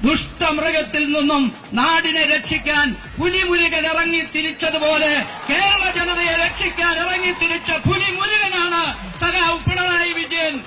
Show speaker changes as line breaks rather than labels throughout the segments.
ദുഷ്ടമൃഗത്തിൽ നിന്നും നാടിനെ രക്ഷിക്കാൻ പുലിമുരുകൻ ഇറങ്ങി തിരിച്ചതുപോലെ കേരള ജനതയെ രക്ഷിക്കാൻ ഇറങ്ങി തിരിച്ച പുലിമുരുകനാണ് സഖാവ് പിണറായി വിജയൻ.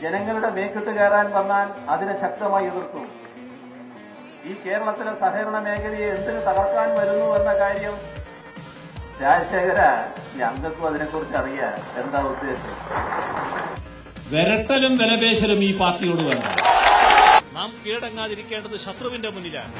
ജനങ്ങളുടെ മേക്കിട്ട് കയറാൻ വന്നാൽ അതിനെ ശക്തമായി എതിർത്തു. ഈ കേരളത്തിലെ സഹകരണ മേഖലയെ എന്തിന് തകർക്കാൻ വരുന്നു എന്ന കാര്യം രാജശേഖര ഞങ്ങൾക്കും അതിനെക്കുറിച്ച് അറിയാം. എന്താ ഉദ്ദേശം?
വിരട്ടലും വിലപേശലും ഈ പാർട്ടിയോട് വേണ്ട. നാം കീഴടങ്ങാതിരിക്കേണ്ടത് ശത്രുവിന്റെ മുന്നിലാണ്.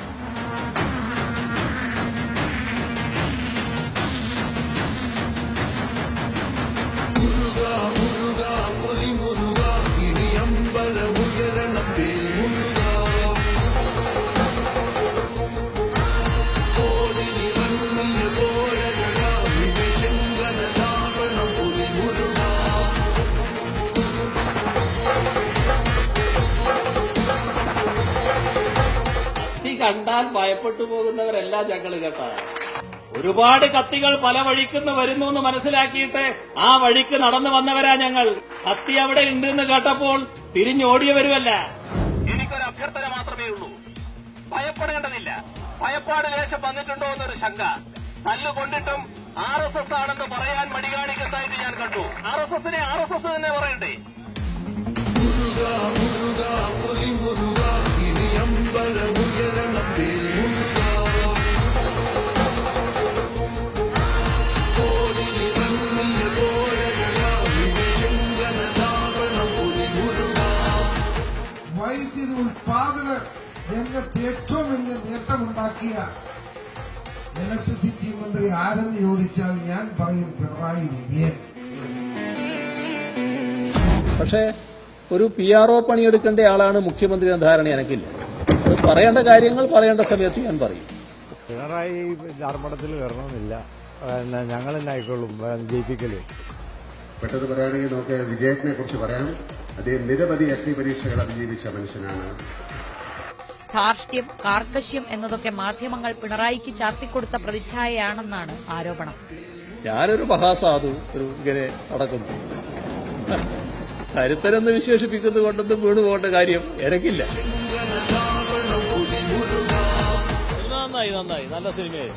കണ്ടാൽ ഭയപ്പെട്ടു പോകുന്നവരെല്ലാം ഞങ്ങൾ കേട്ടാ.
ഒരുപാട് കത്തികൾ പല വഴിക്കുന്ന് വരുന്നു എന്ന് മനസ്സിലാക്കിയിട്ട് ആ വഴിക്ക് നടന്നു വന്നവരാ ഞങ്ങൾ. കത്തി അവിടെ ഉണ്ടെന്ന് കേട്ടപ്പോൾ തിരിഞ്ഞോടിയവരുമല്ല. എനിക്കൊരു അഭ്യർത്ഥന മാത്രമേ ഉള്ളൂ. ഭയപ്പെടേണ്ടതില്ല. ഭയപ്പാട് ലേശം വന്നിട്ടുണ്ടോ എന്നൊരു ശങ്ക. തല്ലുകൊണ്ടിട്ടും RSS ആണെന്ന് പറയാൻ മടി കാണിക്കുന്നതായിട്ട് ഞാൻ കണ്ടു. RSSനെ RSS തന്നെ പറയണ്ടേ?
വൈദ്യുതി ഉൽപാദന രംഗത്ത് ഏറ്റവും വലിയ നേട്ടമുണ്ടാക്കിയ ഇലക്ട്രിസിറ്റി മന്ത്രി ആരെന്ന് ചോദിച്ചാൽ ഞാൻ പറയും പിണറായി വിജയൻ.
പക്ഷേ ഒരു PRO പണിയെടുക്കേണ്ട ആളാണ് മുഖ്യമന്ത്രി എന്ന ധാരണ എനിക്കില്ല. അത് പറയേണ്ട കാര്യങ്ങൾ പറയേണ്ട സമയത്ത് ഞാൻ പറയും.
പിണറായി ധർമ്മടത്തിൽ വരണമെന്നില്ല, ഞങ്ങൾ തന്നെ ആയിക്കോളും ജയിപ്പിക്കല്.
പെട്ടെന്ന് പറയുകയാണെങ്കിൽ നമുക്ക് വിജയത്തിനെ കുറിച്ച് പറയാം. അദ്ദേഹം നിരവധി അഗ്നി പരീക്ഷകൾ അതിജീവിച്ച മനുഷ്യനാണ്.
ധാർഷ്ട്യം, കാർക്കശ്യം എന്നതൊക്കെ മാധ്യമങ്ങൾ പിണറായിക്ക് ചാർത്തിക്കൊടുത്ത പ്രതിച്ഛായയാണെന്നാണ് ആരോപണം.
ഞാനൊരു മഹാസാധു ഇങ്ങനെ നടക്കുന്നു. കരുത്തരെന്ന് വിശേഷിപ്പിക്കുന്നത് കൊണ്ടൊന്നും വീണു പോകേണ്ട കാര്യം എനിക്കില്ല.
നന്നായി നന്നായി, നല്ല സിനിമയായി.